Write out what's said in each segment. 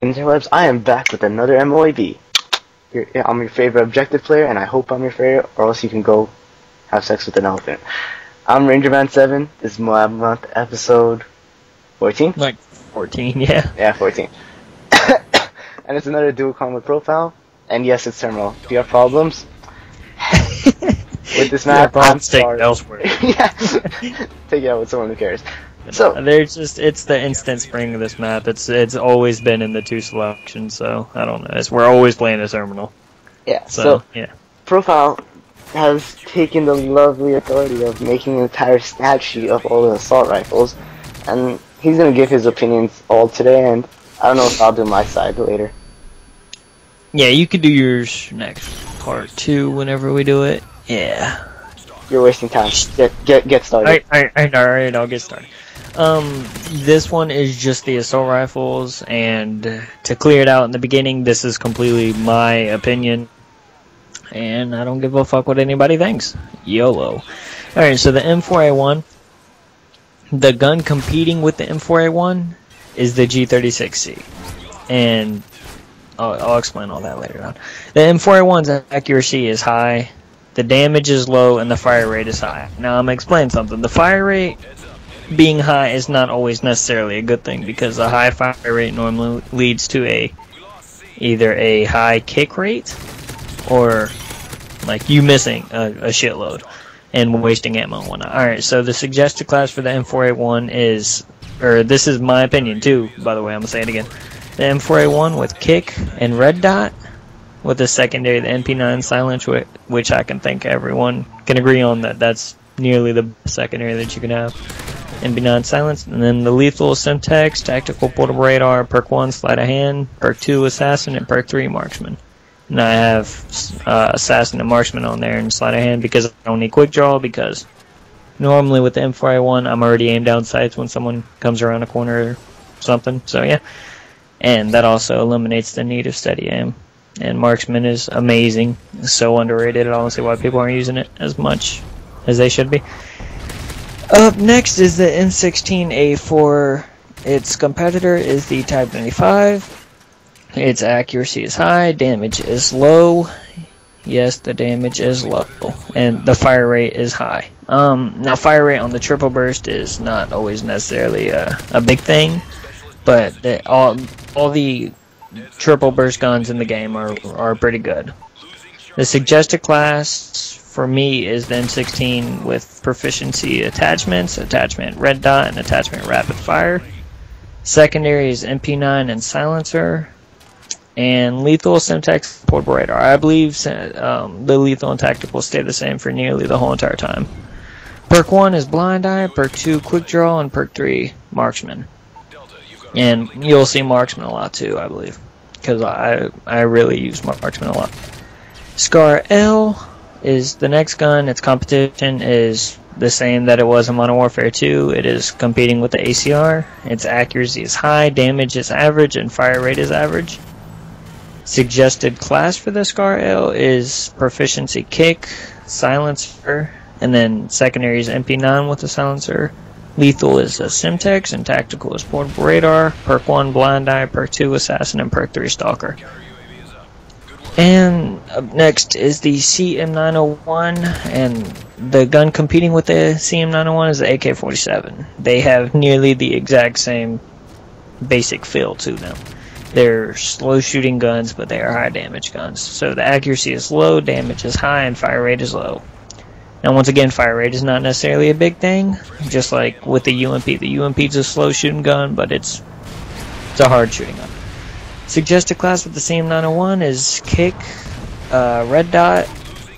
Interwebs, I am back with another MOAB. I'm your favorite objective player, and I hope I'm your favorite, or else you can go have sex with an elephant. I'm RangerMan7. This is Moab Month, episode 14? Like 14, yeah. Yeah, 14. And it's another dual combat profile, and yes, it's terminal. If you have problems with this map, I'm sorry. Elsewhere. Yeah, take it out with someone who cares. So it's the instant spring of this map. It's always been in the 2 selection, so I don't know. We're always playing a terminal. Yeah. So yeah. Profile has taken the lovely authority of making an entire stat sheet of all the assault rifles, and he's gonna give his opinions all today. And I don't know if I'll do my side later. Yeah, you could do yours next part 2 whenever we do it. Yeah. You're wasting time. Get started. Alright, I'll get started. This one is just the assault rifles, and to clear it out in the beginning, this is completely my opinion, and I don't give a fuck what anybody thinks. YOLO. Alright, so the M4A1, the gun competing with the M4A1 is the G36C, and I'll explain all that later on. The M4A1's accuracy is high, the damage is low, and the fire rate is high. Now I'm going to explain something. The fire rate being high is not always necessarily a good thing, because a high fire rate normally leads to either a high kick rate or like you missing a shitload and wasting ammo and whatnot. Alright, so the suggested class for the M4A1 is, or this is my opinion too, by the way, I'm going to say it again. The M4A1 with kick and red dot, with the secondary, the MP9 silence, which I can think everyone can agree on that's nearly the secondary that you can have. MP9 silence, and then the lethal Semtex, tactical portable radar, perk 1 sleight of hand, perk 2 assassin, and perk 3 marksman. And I have assassin and marksman on there and sleight of hand because I don't need quick draw, because normally with the M4A1 I'm already aimed down sights when someone comes around a corner or something. So yeah, and that also eliminates the need of steady aim. And marksman is amazing, so underrated. I don't see why people aren't using it as much as they should be. Up next is the M16A4. Its competitor is the Type 95. Its accuracy is high, damage is low. Yes, the damage is low, and the fire rate is high. Now fire rate on the triple burst is not always necessarily a big thing, but all the triple burst guns in the game are pretty good. The suggested class for me is the M16 with proficiency attachments, attachment red dot, and attachment rapid fire. Secondary is MP9 and silencer, and lethal Semtex portable radar. I believe the lethal and tactical stay the same for nearly the whole entire time. Perk 1 is blind eye, perk 2 quick draw, and perk 3 marksman. And you'll see marksman a lot too, I believe, because I really use marksman a lot. Scar L is the next gun. Its competition is the same that it was in Modern Warfare 2. It is competing with the ACR. Its accuracy is high, damage is average, and fire rate is average. Suggested class for the Scar L is proficiency kick, silencer, and then secondary is MP9 with the silencer. Lethal is a Semtex, and tactical is portable radar. Perk 1 blind eye, perk 2 assassin, and perk 3 stalker. And up next is the CM901, and the gun competing with the CM901 is the AK-47. They have nearly the exact same basic feel to them. They're slow shooting guns, but they are high damage guns. So the accuracy is low, damage is high, and fire rate is low. Now once again, fire rate is not necessarily a big thing, just like with the UMP. The UMP is a slow shooting gun, but it's a hard shooting gun. Suggested class with the CM901 is kick, red dot,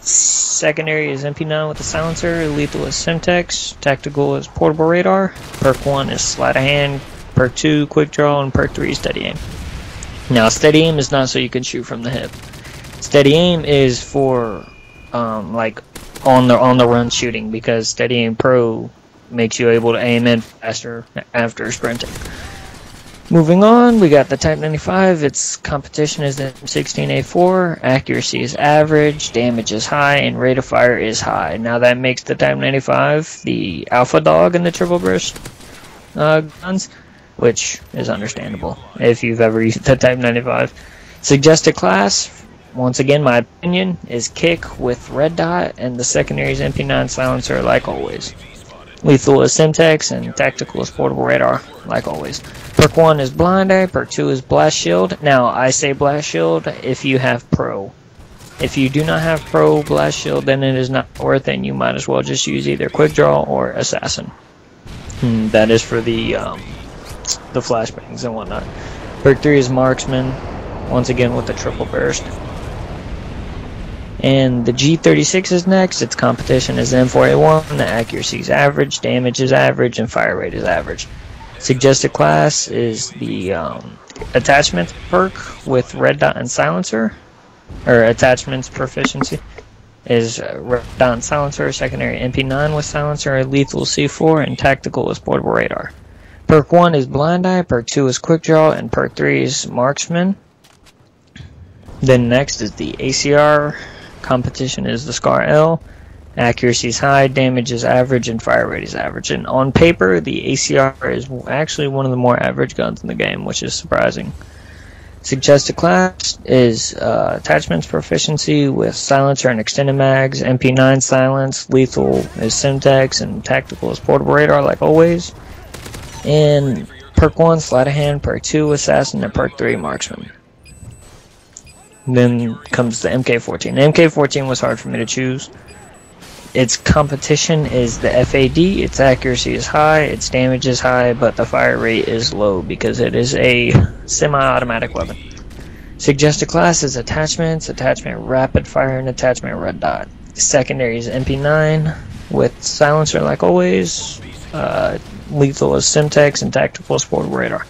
secondary is MP9 with the silencer, lethal is Semtex, tactical is portable radar, perk 1 is sleight of hand, perk 2 quick draw, and perk 3 steady aim. Now steady aim is not so you can shoot from the hip. Steady aim is for like on the run shooting, because steady aim pro makes you able to aim in faster after sprinting. Moving on, we got the Type 95. Its competition is the M16A4. Accuracy is average, damage is high, and rate of fire is high. Now that makes the Type 95 the alpha dog in the triple burst guns. which is understandable if you've ever used the Type 95. Suggested class, once again, my opinion, is kick with red dot, and the secondary is MP9 silencer, like always. Lethal is Simtex, and tactical is portable radar, like always. Perk 1 is blind eye, perk 2 is blast shield. Now, I say blast shield if you have pro. If you do not have pro blast shield, then it is not worth it, and you might as well just use either quick draw or assassin. That is for the flashbangs and whatnot. Perk 3 is marksman, once again with the triple burst. And the G36 is next. Its competition is M4A1. The accuracy is average, damage is average, and fire rate is average. Suggested class is the attachments perk with red dot and silencer, or attachments proficiency is red dot and silencer, secondary MP9 with silencer, lethal C4, and tactical is portable radar. Perk 1 is blind eye, perk 2 is quick draw, and perk 3 is marksman. Then next is the ACR. Competition is the Scar L. Accuracy is high, damage is average, and fire rate is average. And on paper, the ACR is actually one of the more average guns in the game, which is surprising. Suggested class is attachments proficiency with silencer and extended mags, MP9 silence, lethal is Simtex, and tactical is portable radar, like always. And perk 1 sleight of hand, perk 2 assassin, and perk 3 marksman. Then comes the MK14. The MK14 was hard for me to choose. Its competition is the FAD. Its accuracy is high, its damage is high, but the fire rate is low because it is a semi-automatic weapon. Suggested class is attachments, attachment rapid fire, and attachment red dot. Secondary is MP9 with silencer, like always. Lethal is Simtex, and tactical is portable radar.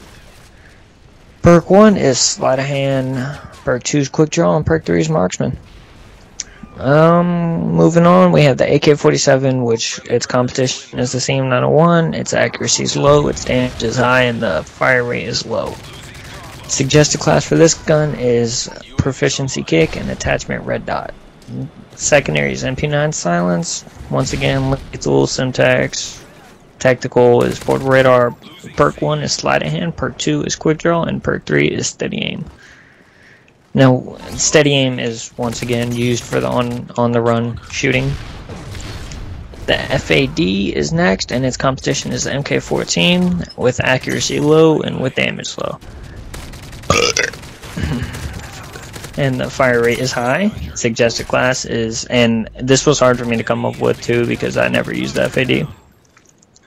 Perk 1 is sleight of hand, perk 2 is quick draw, and perk 3 is marksman. Moving on, we have the AK-47, which its competition is the CM901, its accuracy is low, its damage is high, and the fire rate is low. Suggested class for this gun is proficiency kick and attachment red dot. Secondary is MP9 silence, once again lethal, Simtex. Tactical is portable radar. Perk 1 is sleight of hand, perk 2 is quick draw, and perk 3 is steady aim. Now, steady aim is once again used for the on the run shooting. The FAD is next, and its competition is the MK14 with accuracy low and with damage low. And the fire rate is high. Suggested class is, and this was hard for me to come up with too because I never used the FAD.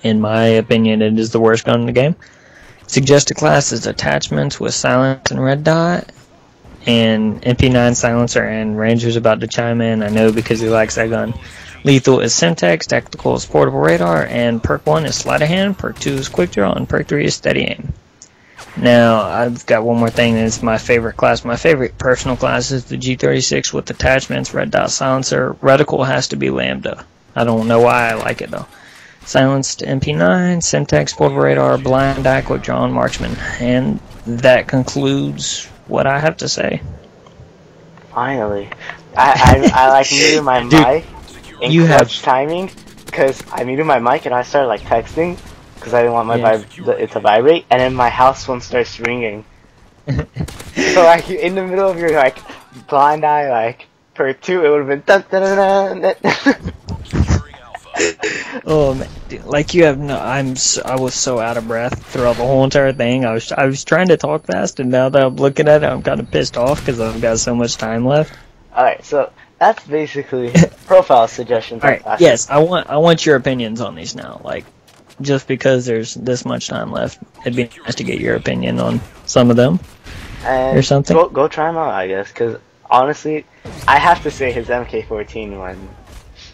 In my opinion, it is the worst gun in the game. Suggested class is attachments with silence and red dot, and MP9 silencer, and Ranger's about to chime in, I know, because he likes that gun. Lethal is Simtex, tactical is portable radar, and perk 1 is sleight of hand, perk 2 is quick draw, and perk 3 is steady aim. Now, I've got one more thing, and it's my favorite class. My favorite personal class is the G36 with attachments, red dot silencer. Reticle has to be Lambda. I don't know why I like it though. Silenced MP9, Simtex, portable radar, blind eye, quick draw, and marksman. And that concludes what I have to say. Finally. I like muted my mic in clutch timing because I muted my mic and I started like texting because I didn't want my it to vibrate, and then my house phone starts ringing. So like in the middle of your like blind eye like per 2, it would have been dun, dun, dun, dun, dun. Oh man, dude, like you have no, I was so out of breath throughout the whole entire thing. I was trying to talk fast, and now that I'm looking at it, I'm kind of pissed off because I've got so much time left. Alright, so that's basically profile suggestions. Alright, yes, I want your opinions on these now. Like, just because there's this much time left, it'd be nice to get your opinion on some of them and or something. Go try them out, I guess, because honestly, I have to say his MK14 one.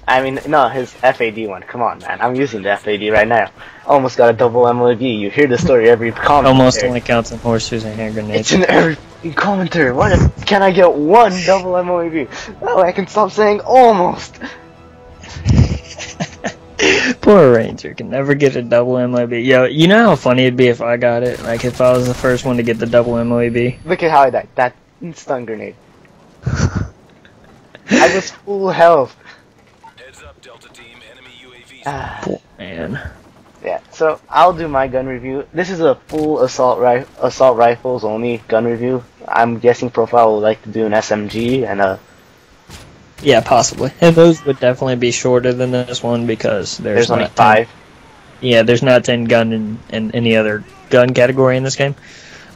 I mean, no, his FAD one. Come on, man. I'm using the FAD right now. Almost got a double MOAB. You hear the story every comment. Almost only counts in horseshoes and hand grenades. It's in every commentary. What if, can I get one double MOAB? That way I can stop saying almost. Poor Ranger can never get a double MOAB. Yo, you know how funny it'd be if I got it? Like if I was the first one to get the double MOAB. Look at how I died. That stun grenade. I was full health. Poor man. Yeah, so I'll do my gun review. This is a full assault rifles only gun review. I'm guessing Profile would like to do an SMG and a. Yeah, possibly. And those would definitely be shorter than this one because There's only not 5. 10, yeah, there's not 10 gun in any other gun category in this game.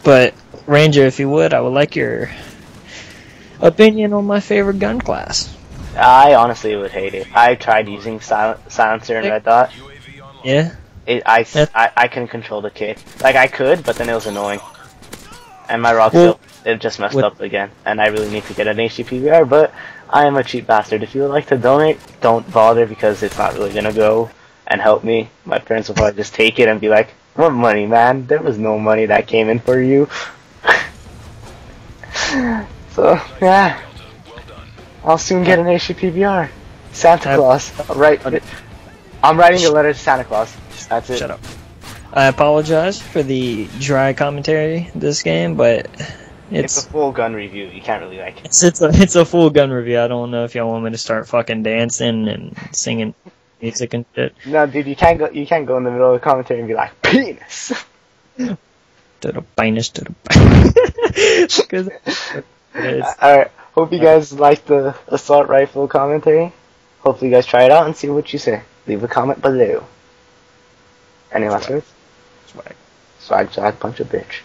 But Ranger, if you would, I would like your opinion on my favorite gun class. I honestly would hate it. I tried using silencer in Red Dot. Yeah. I couldn't control the kit. Like I could, but then it was annoying. And my rock it just messed up again. And I really need to get an HDPVR, but I am a cheap bastard. If you would like to donate, don't bother because it's not really gonna go and help me. My parents will probably just take it and be like, "What money, man? There was no money that came in for you." So yeah, I'll soon get an HDPVR. Santa Claus. I'm writing a letter to Santa Claus. That's it. Shut up. I apologize for the dry commentary this game, but it's a full gun review. You can't really like. It's a full gun review. I don't know if y'all want me to start fucking dancing and singing music and shit. No, dude, you can't go. You can't go in the middle of the commentary and be like penis. To the penis, to the. Alright. Hope you guys like the assault rifle commentary. Hopefully you guys try it out and see what you say. Leave a comment below. Any last words? Swag. Swag, punch a bitch.